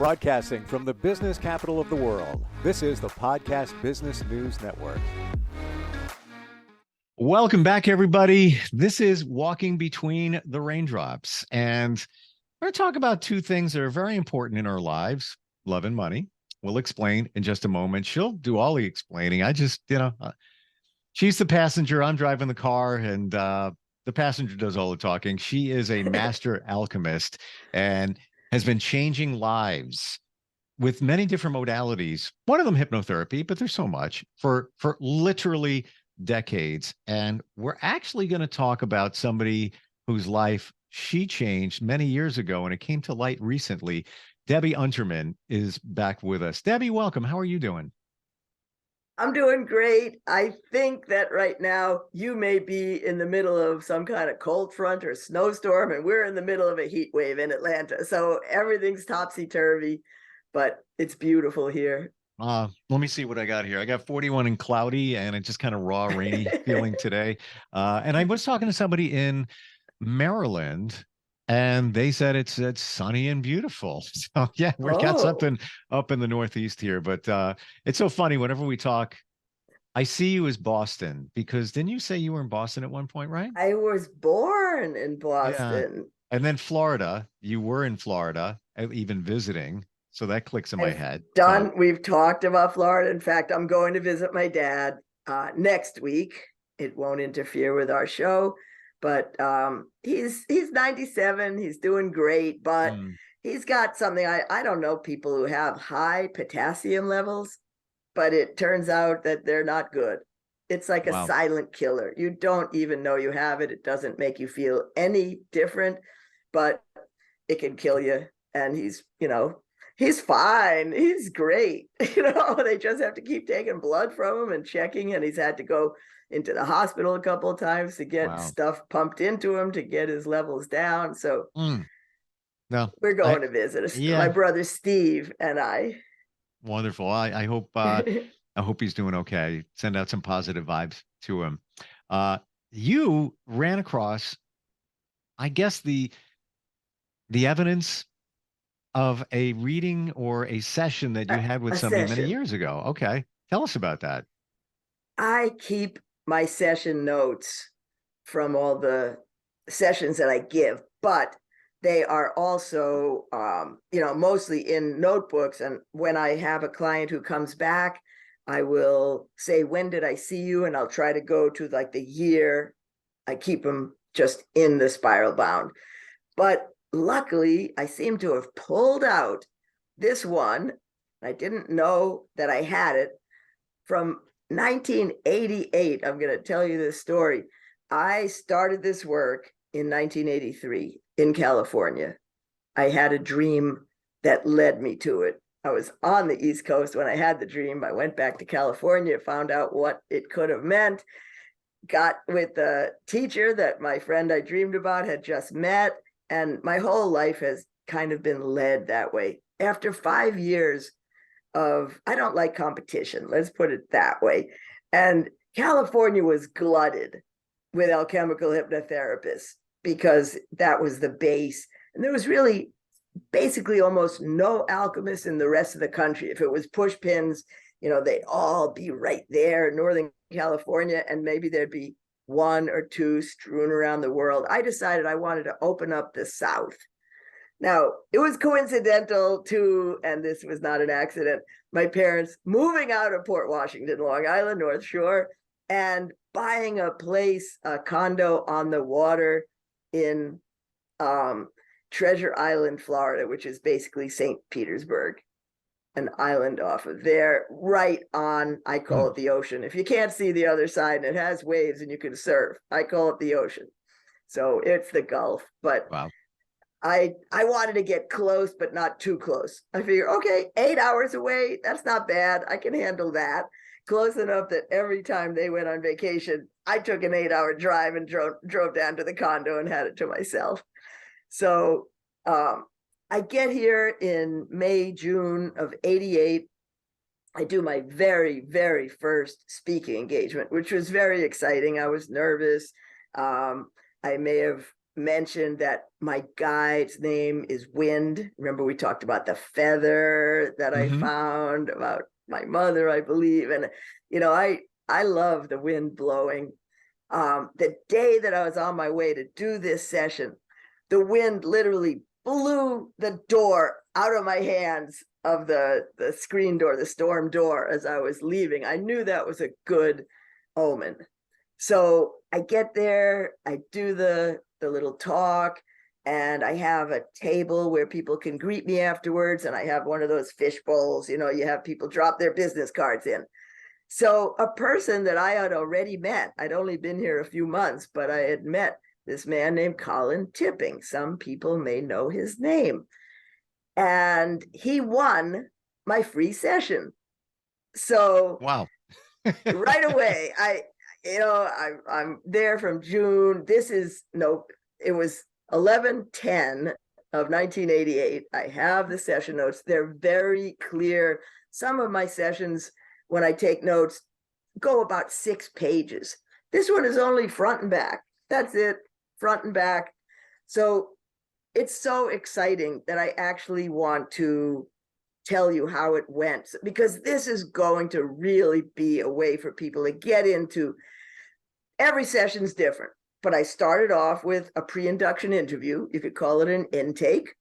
Broadcasting from the business capital of the world, this is the Podcast Business News Network. Welcome back, everybody. This is Walking Between the Raindrops, and we're going to talk about two things that are very important in our lives, love and money. We'll explain in just a moment. She'll do all the explaining. I just, she's the passenger. I'm driving the car, and the passenger does all the talking. She is a master alchemist and has been changing lives with many different modalities. One of them hypnotherapy, but there's so much for literally decades. And we're actually going to talk about somebody whose life she changed many years ago, and it came to light recently. Debbie Unterman is back with us. Debbie, welcome. How are you doing? I'm doing great. I think that right now you may be in the middle of some kind of cold front or snowstorm, and we're in the middle of a heat wave in Atlanta. So everything's topsy-turvy, but it's beautiful here. Let me see what I got here. I got 41 and cloudy, and it's just kind of raw, rainy feeling today. And I was talking to somebody in Maryland, and they said it's sunny and beautiful. So yeah, we've got something up in the Northeast here, but it's so funny. Whenever we talk, I see you as Boston, because didn't you say you were in Boston at one point, right? I was born in Boston. Yeah. And then Florida, you were in Florida, even visiting. So that clicks in my head. We've talked about Florida. In fact, I'm going to visit my dad next week. It won't interfere with our show. But he's 97. He's doing great, but he's got something. I don't know people who have high potassium levels, but it turns out that they're not good. It's like a silent killer. You don't even know you have it. It doesn't make you feel any different, but it can kill you. And he's fine. He's great. They just have to keep taking blood from him and checking, and he's had to go into the hospital a couple of times to get stuff pumped into him to get his levels down. So we're going to visit my brother Steve and I. Wonderful. I hope I hope he's doing okay. Send out some positive vibes to him. You ran across, I guess, the evidence of a reading or a session that you had with somebody many years ago. Okay. Tell us about that. I keep my session notes from all the sessions that I give, but they are also, mostly in notebooks. And when I have a client who comes back, I will say, when did I see you? And I'll try to go to like the year. I keep them just in the spiral bound. But luckily, I seem to have pulled out this one. I didn't know that I had it from 1988. I'm going to tell you this story. I started this work in 1983 in California. I had a dream that led me to it. I was on the East Coast when I had the dream. I went back to California, found out what it could have meant, got with the teacher that my friend I dreamed about had just met, and my whole life has kind of been led that way. After 5 years of, I don't like competition, let's put it that way. And California was glutted with alchemical hypnotherapists because that was the base. And there was really basically almost no alchemists in the rest of the country. If it was push pins, they'd all be right there in Northern California, and maybe there'd be one or two strewn around the world. I decided I wanted to open up the South. Now, it was coincidental too, and this was not an accident, my parents moving out of Port Washington, Long Island, North Shore, and buying a place, a condo on the water in Treasure Island, Florida, which is basically St. Petersburg, an island off of there, right on, I call it the ocean. If you can't see the other side and it has waves and you can surf, I call it the ocean. So it's the Gulf, but I wanted to get close, but not too close. I figure, okay, 8 hours away, that's not bad. I can handle that. Close enough that every time they went on vacation, I took an 8-hour drive and drove down to the condo and had it to myself. So I get here in May, June of 88. I do my very, very first speaking engagement, which was very exciting. I was nervous. I may have mentioned that my guide's name is Wind. Remember, we talked about the feather that I found about my mother, I believe. And, I love the wind blowing. The day that I was on my way to do this session, the wind literally blew the door out of my hands of the screen door, the storm door, as I was leaving. I knew that was a good omen. So I get there, I do the little talk, and I have a table where people can greet me afterwards. And I have one of those fish bowls, you have people drop their business cards in. So a person that I had already met, I'd only been here a few months, but I had met this man named Colin Tipping. Some people may know his name. And he won my free session. So Wow. right away, I'm there from June. It was 11/10 of 1988. I have the session notes. They're very clear. Some of my sessions, when I take notes, go about 6 pages. This one is only front and back. That's it, front and back. So it's so exciting that I actually want to tell you how it went, because this is going to really be a way for people to get into. Every session's different, but I started off with a pre-induction interview. You could call it an intake.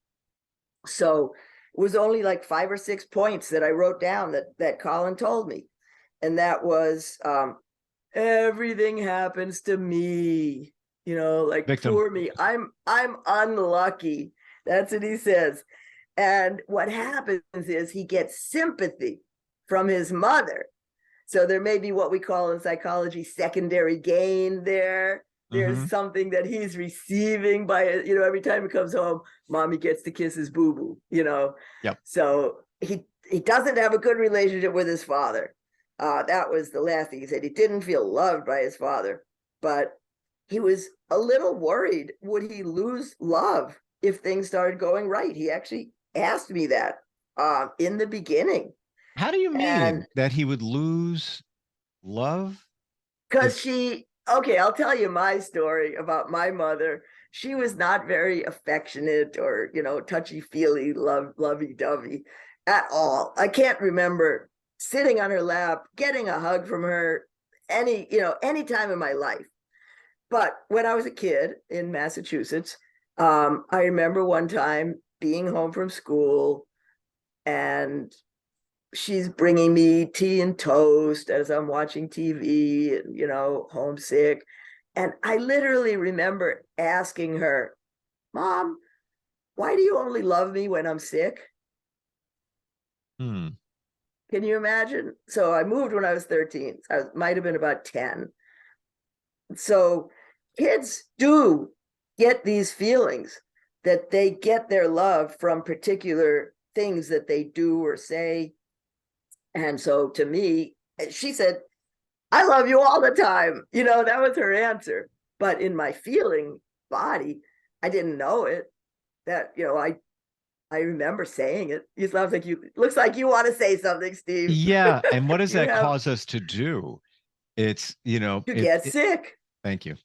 So it was only like 5 or 6 points that I wrote down that Colin told me. And that was, everything happens to me, like Victim. poor me. I'm unlucky. That's what he says. And what happens is he gets sympathy from his mother. So there may be what we call in psychology secondary gain there. There's something that he's receiving by, every time he comes home, mommy gets to kiss his boo-boo, Yep. So he doesn't have a good relationship with his father. That was the last thing he said. He didn't feel loved by his father, but he was a little worried. Would he lose love if things started going right? He actually asked me that in the beginning. How do you mean that he would lose love? Because I'll tell you my story about my mother. She was not very affectionate or, touchy-feely, lovey-dovey at all. I can't remember sitting on her lap, getting a hug from her any time in my life. But when I was a kid in Massachusetts, I remember one time being home from school, and she's bringing me tea and toast as I'm watching TV, homesick. And I literally remember asking her, Mom, why do you only love me when I'm sick? Can you imagine? So I moved when I was 13. I might have been about 10. So kids do get these feelings that they get their love from particular things that they do or say. And so to me, she said, I love you all the time. That was her answer. But in my feeling body, I didn't know it. That, I remember saying it. It looks like you want to say something, Steve. Yeah. And what does that cause us to do? It's, to get sick. Thank you.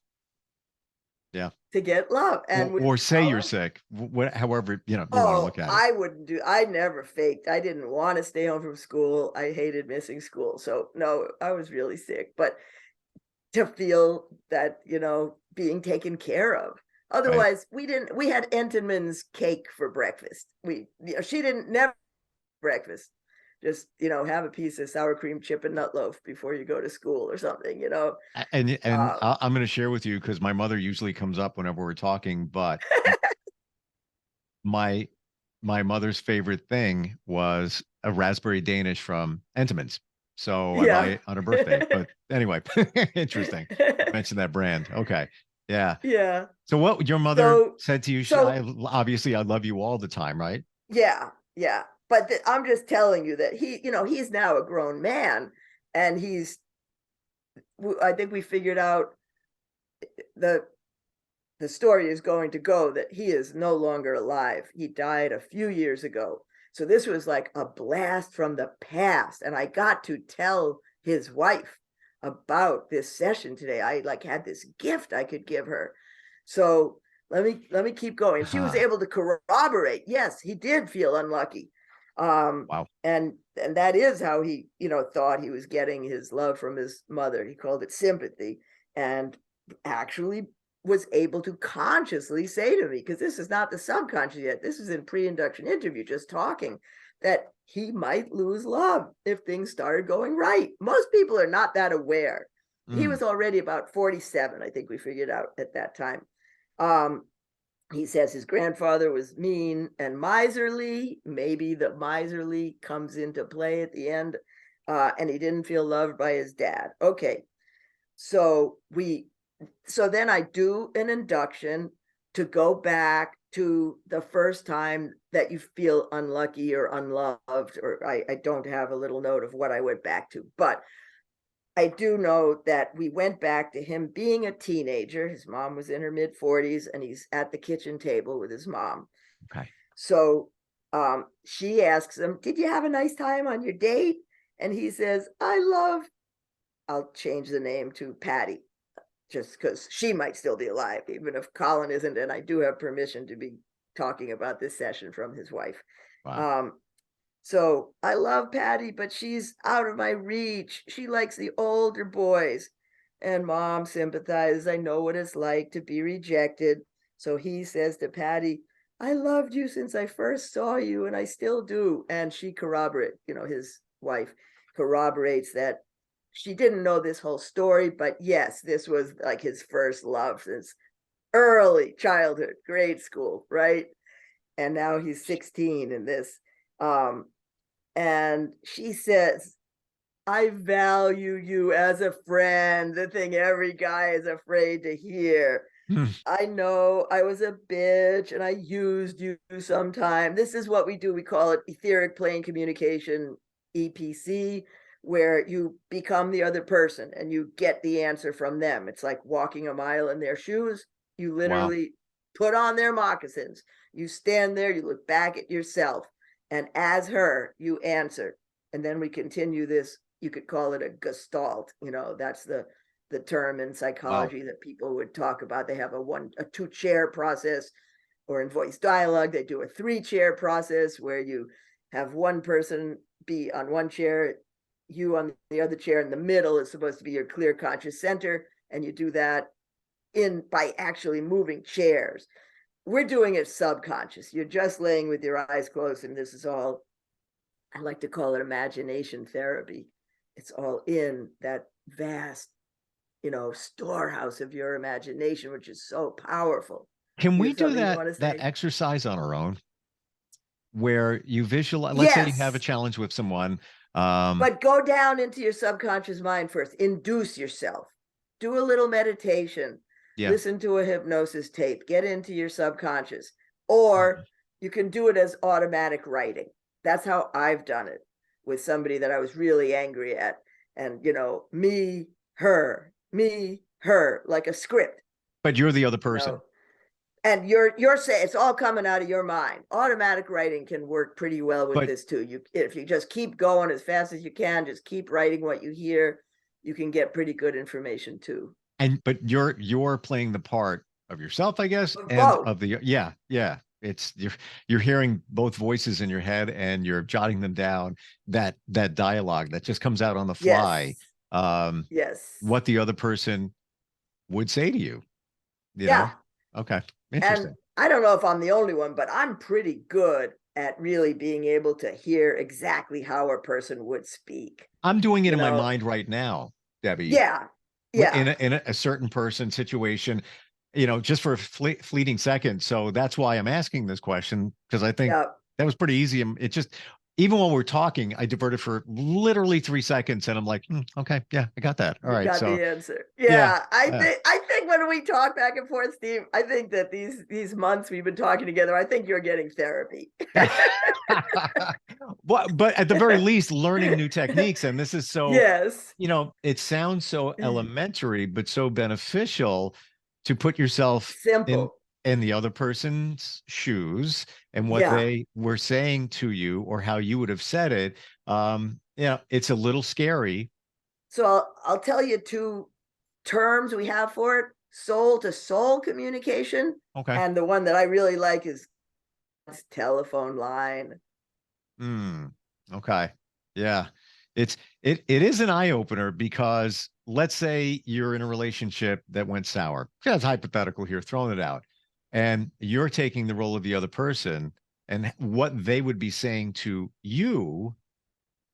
Yeah. To get love. And or say you're sick. However, you want to look at it. I never faked. I didn't want to stay home from school. I hated missing school. So no, I was really sick. But to feel that, being taken care of. Otherwise, right. We had Entenmann's cake for breakfast. She didn't never breakfast. Just, have a piece of sour cream chip and nut loaf before you go to school or something, And I'm going to share with you, because my mother usually comes up whenever we're talking, but my mother's favorite thing was a raspberry Danish from Entenmann's. So I buy it on her birthday. But anyway, interesting. I mentioned that brand. Okay. Yeah. Yeah. So what your mother said to you, obviously I love you all the time, right? Yeah. Yeah. But I'm just telling you that he's now a grown man, and I think we figured out the story is going to go that he is no longer alive. He died a few years ago. So this was like a blast from the past. And I got to tell his wife about this session today. I had this gift I could give her. So let me keep going. And she was able to corroborate, yes, he did feel unlucky. Wow. And that is how he, thought he was getting his love from his mother. He called it sympathy, and actually was able to consciously say to me, because this is not the subconscious yet, this is in pre-induction interview, just talking, that he might lose love if things started going right. Most people are not that aware. He was already about 47, I think we figured out at that time. He says his grandfather was mean and miserly. Maybe the miserly comes into play at the end. And he didn't feel loved by his dad. Okay. So then I do an induction to go back to the first time that you feel unlucky or unloved, or I don't have a little note of what I went back to, but I do know that we went back to him being a teenager. His mom was in her mid 40s, and he's at the kitchen table with his mom. Okay. So she asks him, did you have a nice time on your date? And he says, I'll change the name to Patty, just because she might still be alive, even if Colin isn't. And I do have permission to be talking about this session from his wife. Wow. So I love Patty, but she's out of my reach. She likes the older boys. And Mom sympathizes. I know what it's like to be rejected. So he says to Patty, I loved you since I first saw you, and I still do. And she corroborates, his wife corroborates that she didn't know this whole story, but yes, this was like his first love since early childhood, grade school, right? And now he's 16 in this. And she says, I value you as a friend, the thing every guy is afraid to hear. I know I was a bitch and I used you sometime. This is what we do. We call it etheric plane communication, EPC, where you become the other person and you get the answer from them. It's like walking a mile in their shoes. You literally put on their moccasins. You stand there, you look back at yourself. And as her, you answer. And then we continue this. You could call it a gestalt. That's the term in psychology that people would talk about. They have a 2-chair process, or in voice dialogue, they do a 3-chair process where you have one person be on one chair, you on the other chair, and the middle is supposed to be your clear conscious center. And you do that by actually moving chairs. We're doing it subconscious. You're just laying with your eyes closed, and this is all, I like to call it imagination therapy. It's all in that vast, storehouse of your imagination, which is so powerful. Can we do that exercise on our own, where you visualize? Let's say you have a challenge with someone. But go down into your subconscious mind first. Induce yourself. Do a little meditation. Yeah. Listen to a hypnosis tape, get into your subconscious, or you can do it as automatic writing. That's how I've done it with somebody that I was really angry at. And, me, her, like a script. But you're the other person. And you're saying it's all coming out of your mind. Automatic writing can work pretty well with this too. If you just keep going as fast as you can, just keep writing what you hear, you can get pretty good information too. But you're playing the part of yourself, I guess, and of the it's you're hearing both voices in your head and you're jotting them down. That dialogue that just comes out on the fly. Yes. What the other person would say to you. You know? Okay. Interesting. And I don't know if I'm the only one, but I'm pretty good at really being able to hear exactly how a person would speak. I'm doing it in my mind right now, Debbie. Yeah. In a certain person situation, just for a fleeting second. So that's why I'm asking this question, because I think that was pretty easy. It just, even while we're talking, I diverted for literally 3 seconds, and I'm like, okay, yeah, I got that. All right, got the answer. Yeah, I think when we talk back and forth, Steve, I think that these months we've been talking together, I think you're getting therapy. But at the very least, learning new techniques, and this is so. Yes. It sounds so elementary, but so beneficial to put yourself in the other person's shoes and what they were saying to you or how you would have said it. It's a little scary. So I'll tell you 2 terms we have for it. soul to soul communication. Okay. And the one that I really like is telephone line. Okay. Yeah. It is an eye opener because let's say you're in a relationship that went sour. That's hypothetical here, throwing it out. And you're taking the role of the other person and what they would be saying to you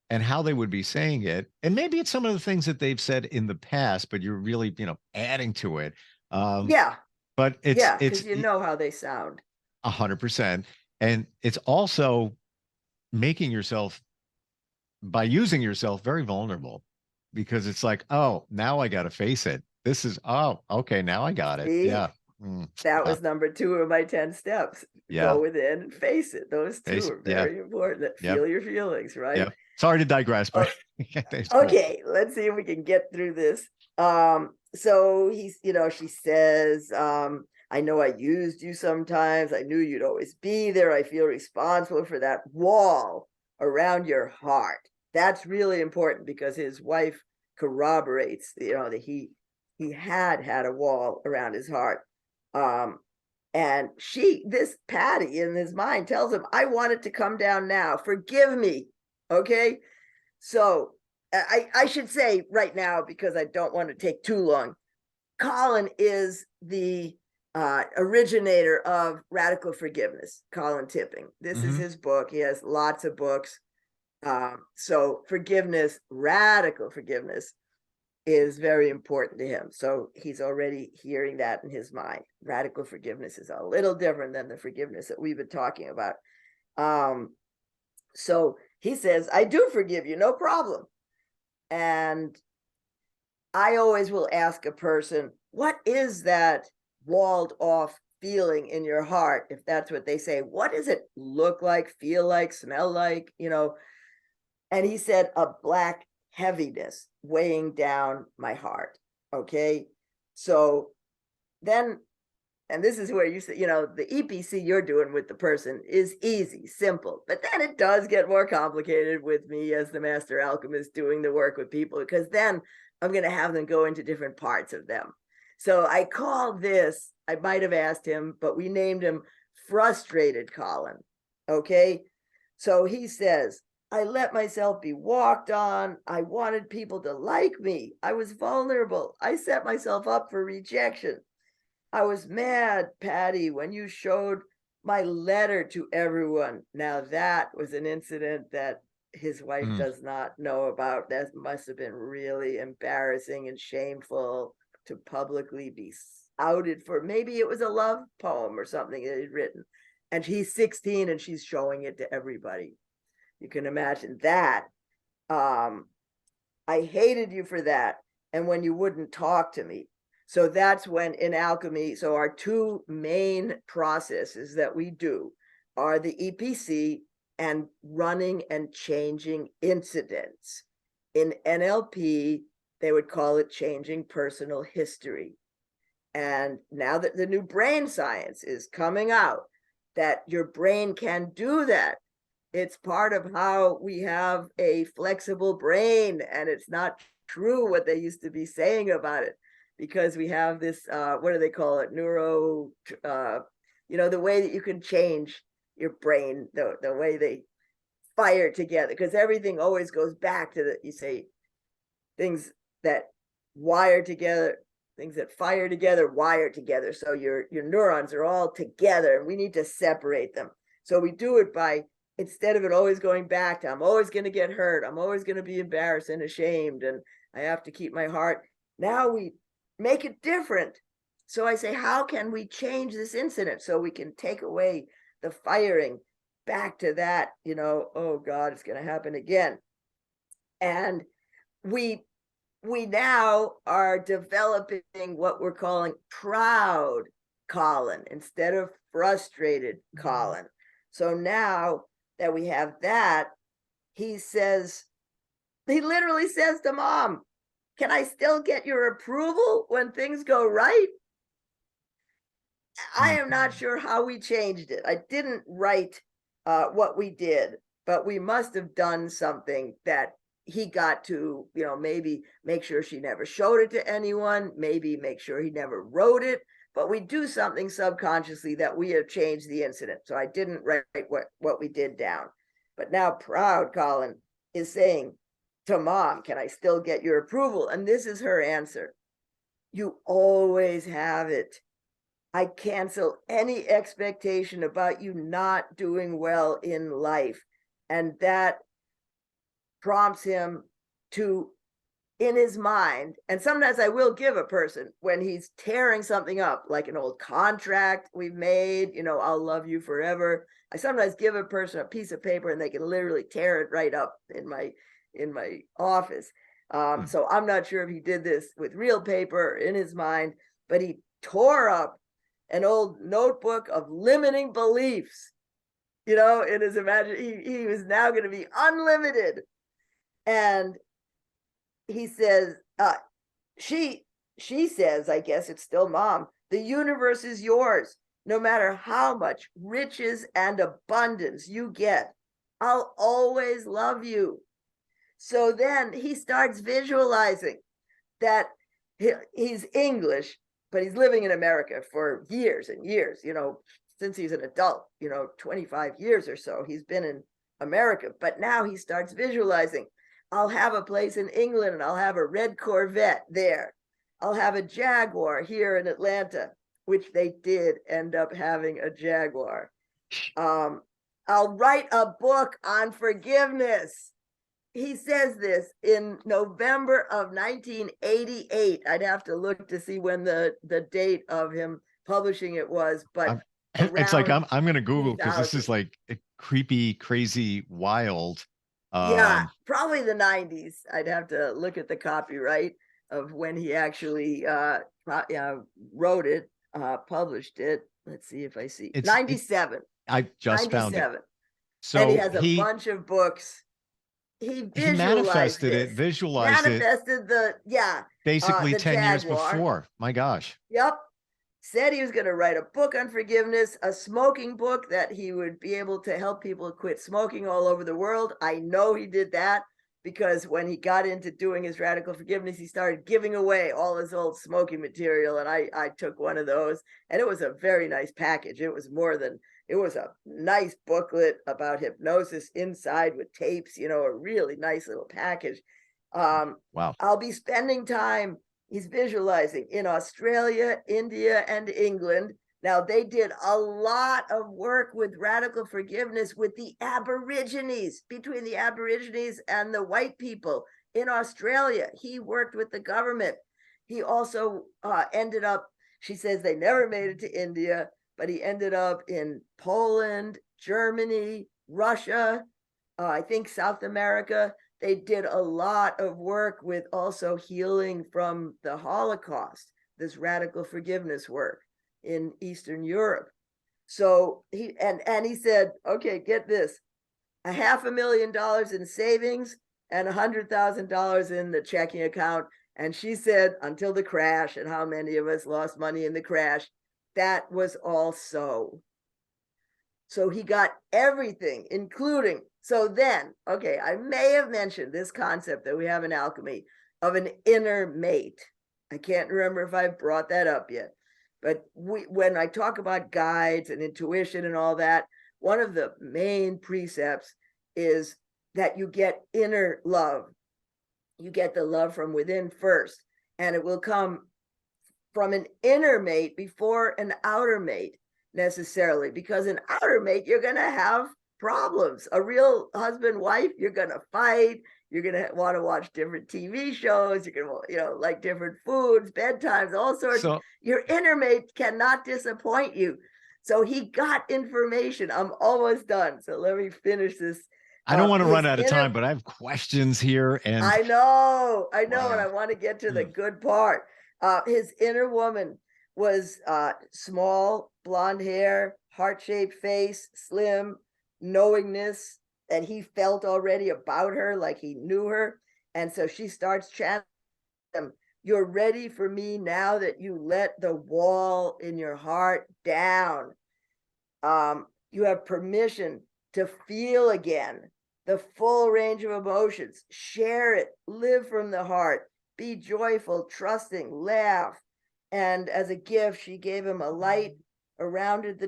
and how they would be saying it. And maybe it's some of the things that they've said in the past, but you're really, adding to it. Yeah. But Yeah. it's Because you know how they sound. 100%. And it's also making yourself by using yourself very vulnerable because it's like, oh, now I got to face it. This is, oh, okay, now I got it. See? Yeah. That Yeah. was number 2 of my 10 steps. Yeah. Go within and face it. Those 2 are Yeah. very important. Yep. Feel your feelings, right? Yep. Sorry to digress, but cool. Okay, let's see if we can get through this. So he's, she says, I know I used you sometimes. I knew you'd always be there. I feel responsible for that wall around your heart. That's really important because his wife corroborates, that he had a wall around his heart. And this Patty in his mind tells him, I want it to come down now. Forgive me. Okay. So I should say right now, because I don't want to take too long, Colin is the originator of radical forgiveness, Colin Tipping. This is his book. He has lots of books. So forgiveness, radical forgiveness, is very important to him. So he's already hearing that in his mind. Radical forgiveness is a little different than the forgiveness that we've been talking about. So he says, I do forgive you, no problem. And I always will ask a person, what is that walled off feeling in your heart? If that's what they say, what does it look like, feel like, smell like, And he said, a black heaviness weighing down my heart. Okay. So then, and this is where you say, the EPC you're doing with the person is easy, simple, but then it does get more complicated with me as the master alchemist doing the work with people, because then I'm going to have them go into different parts of them. So I called this, I might have asked him, but we named him Frustrated Colin. Okay. So he says, I let myself be walked on. I wanted people to like me. I was vulnerable. I set myself up for rejection. I was mad, Patty, when you showed my letter to everyone. Now that was an incident that his wife does not know about. That must have been really embarrassing and shameful to publicly be outed for. Maybe it was a love poem or something that he'd written. And he's 16 and she's showing it to everybody. You can imagine that. I hated you for that. And when you wouldn't talk to me. So that's when in alchemy, so our 2 main processes that we do are the EPC and running and changing incidents. In NLP, they would call it changing personal history. And now that the new brain science is coming out, that your brain can do that. It's part of how we have a flexible brain, and it's not true what they used to be saying about it, because we have this, what do they call it? The way that you can change your brain, the way they fire together, because everything always goes back to you say things that wire together, things that fire together, wire together. So your neurons are all together and we need to separate them. So we do it by, instead of it always going back to, I'm always going to get hurt, I'm always going to be embarrassed and ashamed, and I have to keep my heart. Now we make it different. So I say, how can we change this incident so we can take away the firing back to that, oh God, it's going to happen again. And we now are developing what we're calling proud Colin instead of frustrated Colin. So now that we have that, he literally says to Mom, can I still get your approval when things go right? I am not sure how we changed it. I didn't write what we did, but we must have done something that he got to, maybe make sure she never showed it to anyone, maybe make sure he never wrote it, but we do something subconsciously that we have changed the incident. So I didn't write what we did down. But now proud Colin is saying to mom, can I still get your approval? And this is her answer. You always have it. I cancel any expectation about you not doing well in life. And that prompts him to, in his mind, and sometimes I will give a person when he's tearing something up, like an old contract we've made, I'll love you forever. I sometimes give a person a piece of paper and they can literally tear it right up in my office. So I'm not sure if he did this with real paper in his mind, but he tore up an old notebook of limiting beliefs, in his imagination. He was now going to be unlimited. And he says, she says, I guess it's still mom, the universe is yours. No matter how much riches and abundance you get, I'll always love you. So then he starts visualizing that he's English, but he's living in America for years and years, since he's an adult, 25 years or so, he's been in America. But now he starts visualizing, I'll have a place in England and I'll have a red Corvette there. I'll have a Jaguar here in Atlanta, which they did end up having a Jaguar. I'll write a book on forgiveness. He says this in November of 1988. I'd have to look to see when the date of him publishing it was, but it's like I'm going to Google because this is 2000. like creepy, crazy, wild. Yeah, probably the 90s. I'd have to look at the copyright of when he actually wrote it, published it. Let's see if I see. 97. I just 97. Found it. So and he has a bunch of books. He manifested it, manifested basically the 10 Jaguar. years before. My gosh. Yep. Said he was going to write a book on forgiveness, a smoking book that he would be able to help people quit smoking all over the world. I know he did that because when he got into doing his radical forgiveness, he started giving away all his old smoking material. And I took one of those, and it was a very nice package. It was a nice booklet about hypnosis inside with tapes, a really nice little package. Wow. I'll be spending time, he's visualizing, in Australia, India, and England. Now, they did a lot of work with radical forgiveness with the Aborigines, between the Aborigines and the white people. In Australia, he worked with the government. He also ended up, she says they never made it to India, but he ended up in Poland, Germany, Russia, I think South America. They did a lot of work with also healing from the Holocaust, this radical forgiveness work in Eastern Europe. So he said, okay, get this, $500,000 in savings and $100,000 in the checking account. And she said, until the crash, and how many of us lost money in the crash, that was all so. So he got everything, including, so then, okay, I may have mentioned this concept that we have in alchemy of an inner mate. I can't remember if I brought that up yet, but when I talk about guides and intuition and all that, one of the main precepts is that you get inner love. You get the love from within first, and it will come from an inner mate before an outer mate necessarily, because an outer mate, you're going to have problems. A real husband, wife, you're going to fight. You're going to want to watch different TV shows. You're going to, like different foods, bedtimes, all sorts. Your inner mate cannot disappoint you. So he got information. I'm almost done. So let me finish this. I don't want to run out of time, but I have questions here. And I know. Wow. And I want to get to the good part. His inner woman was small, blonde hair, heart-shaped face, slim, knowingness, and he felt already about her, like he knew her. And so she starts chanting, you're ready for me now that you let the wall in your heart down. You have permission to feel again. the full range of emotions, share it, live from the heart, be joyful, trusting, laugh. And as a gift, she gave him a light surrounding the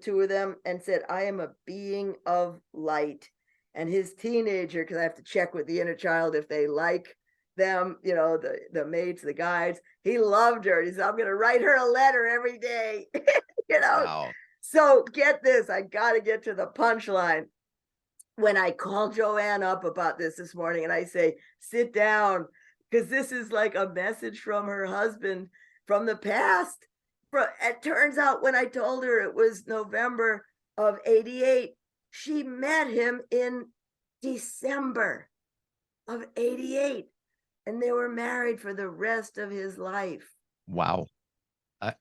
two of them, and said, I am a being of light. And his teenager, because I have to check with the inner child if they like them, the mates, the guys, he loved her. He said, I'm going to write her a letter every day. Wow. So get this, I got to get to the punchline. When I call Joanne up about this morning, and I say, sit down, because this is like a message from her husband from the past. It turns out when I told her it was November of 88, she met him in December of 88, and they were married for the rest of his life. Wow.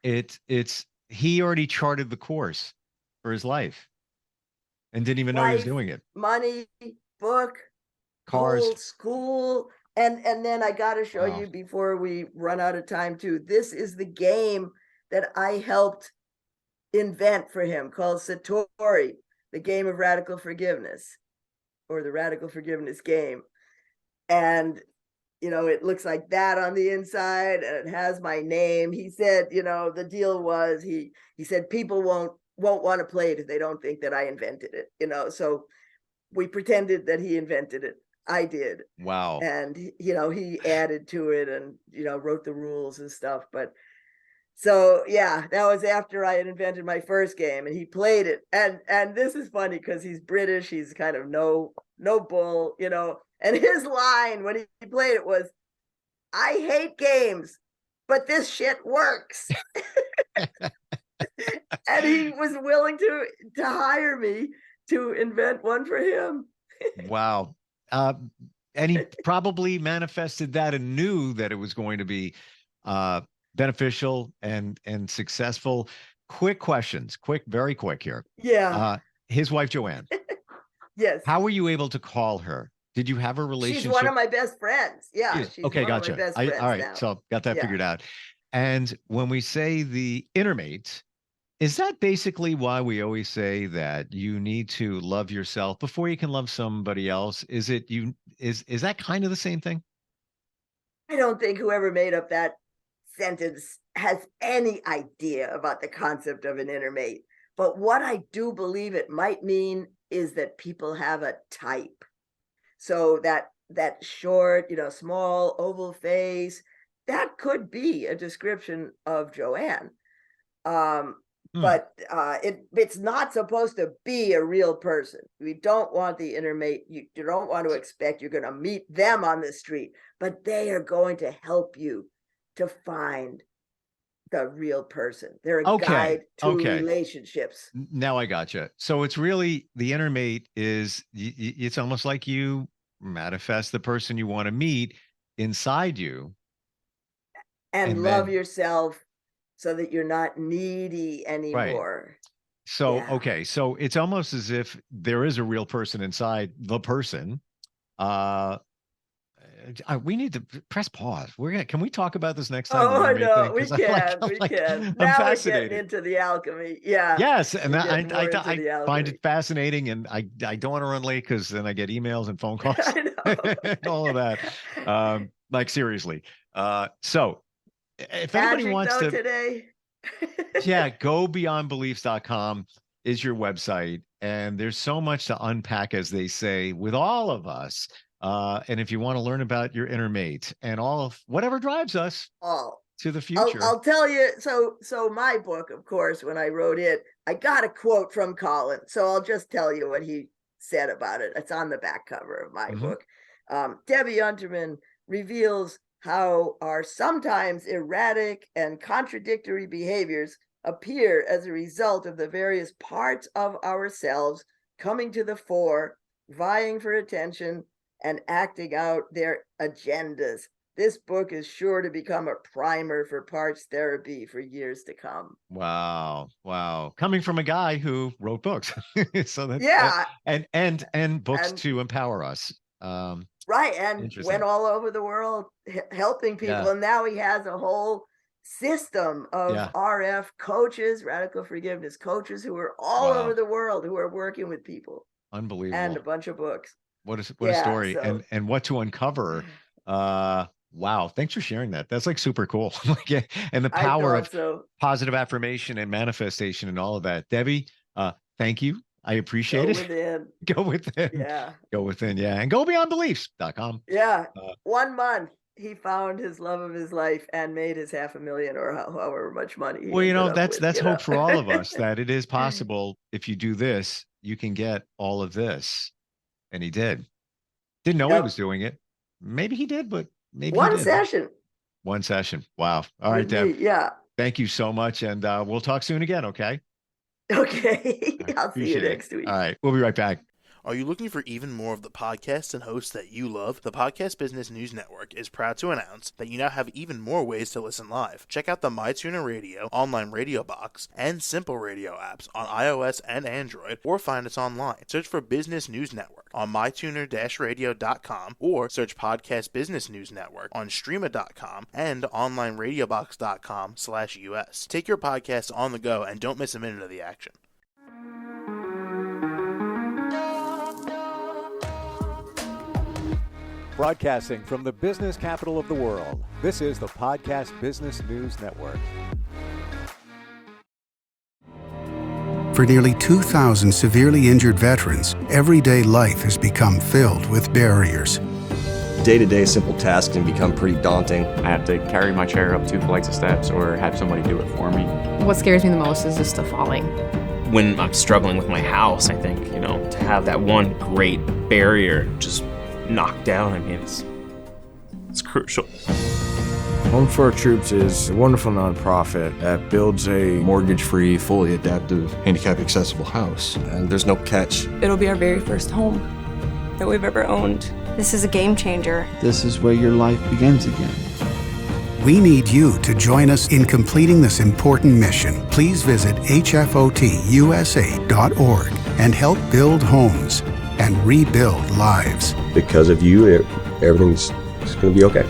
He already charted the course for his life and didn't even know he was doing it. Money, book, Cars, whole school. And then I got to show you before we run out of time too. This is the game that I helped invent for him, called Satori, the game of radical forgiveness, or the radical forgiveness game. And it looks like that on the inside, and it has my name. He said, the deal was, he said people won't want to play it if they don't think that I invented it. So we pretended that he invented it. I did. Wow. And he added to it and wrote the rules and stuff. But so yeah, that was after I had invented my first game, and he played it. And this is funny because he's British. He's kind of no bull, and his line when he played it was, I hate games, but this shit works. And he was willing to hire me to invent one for him. Wow. And he probably manifested that and knew that it was going to be beneficial and successful. Quick questions, very quick here. Yeah. His wife, Joanne. Yes. How were you able to call her? Did you have a relationship? She's one of my best friends. Yeah. She's okay, one gotcha. of my best friends all right, now. so got that figured out. And when we say the inner mate, is that basically why we always say that you need to love yourself before you can love somebody else? Is that kind of the same thing? I don't think whoever made up that sentence has any idea about the concept of an inner mate. But what I do believe it might mean is that people have a type. So that short, small, oval face, that could be a description of Joanne. But it's not supposed to be a real person. We don't want the inner mate. You don't want to expect you're going to meet them on the street, but they are going to help you to find the real person. They're a guide to relationships. Now I gotcha. So it's really the inner mate is, it's almost like you manifest the person you want to meet inside you. And love yourself so that you're not needy anymore. Right. So, so it's almost as if there is a real person inside the person. We need to press pause. Can we talk about this next time? Oh no, we can. I'm now fascinated. we're getting into the alchemy. Yeah. Yes, and I find it fascinating, and I don't want to run late because then I get emails and phone calls I know. and all of that. Like seriously. So if anybody wants to today. Yeah, gobeyondbeliefs.com is your website, and there's so much to unpack, as they say, with all of us. And if you want to learn about your inner mate and all of whatever drives us to the future. I'll tell you. So my book, of course, when I wrote it, I got a quote from Colin. So I'll just tell you what he said about it. It's on the back cover of my book. Debbie Unterman reveals how our sometimes erratic and contradictory behaviors appear as a result of the various parts of ourselves coming to the fore, vying for attention, and acting out their agendas. This book is sure to become a primer for parts therapy for years to come. Wow. Coming from a guy who wrote books. So that's, and books to empower us. Right. And went all over the world helping people. And now he has a whole system of RF coaches, radical forgiveness coaches, who are all over the world, who are working with people. Unbelievable. and a bunch of books. What a Yeah, story. so- And what to uncover. Wow. Thanks for sharing that. That's like super cool. And the I power of thought so. positive affirmation and manifestation and all of that. Debbie, thank you. I appreciate Go it. within. Go within. Yeah. Go within. Yeah. And gobeyondbeliefs.com. Yeah. Uh, 1 month he found his love of his life and made his $500,000 or however much money. He Well, you know, ended up with, that's you hope know. for all of us that it is possible. If you do this, you can get all of this. And he did. Didn't know he Yep. was doing it. Maybe he did, but maybe he One didn't. session. One session. Wow. All right, with Deb. me, yeah. Thank you so much. And we'll talk soon again. Okay. Okay. I I'll see you appreciate it. next week. All right. We'll be right back. Are you looking for even more of the podcasts and hosts that you love? The Podcast Business News Network is proud to announce that you now have even more ways to listen live. Check out the MyTuner Radio, online radio box, and Simple Radio apps on iOS and Android, or find us online. Search for Business News Network on mytuner-radio.com, or search Podcast Business News Network on streama.com and onlineradiobox.com/US. Take your podcast on the go and don't miss a minute of the action. Broadcasting from the business capital of the world, this is the Podcast Business News Network. For nearly 2,000 severely injured veterans, everyday life has become filled with barriers. Day-to-day simple tasks can become pretty daunting. I have to carry my chair up 2 flights of steps or have somebody do it for me. What scares me the most is just the falling. When I'm struggling with my house, I think, to have that one great barrier just knocked down, it's crucial. Home for Our Troops is a wonderful nonprofit that builds a Mortgage-free, fully adaptive, handicap-accessible house. And there's no catch. It'll be our very first home that we've ever owned. This is a game changer. This is where your life begins again. We need you to join us in completing this important mission. Please visit hfotusa.org and help build homes and rebuild lives. Because of you, everything's going to be okay.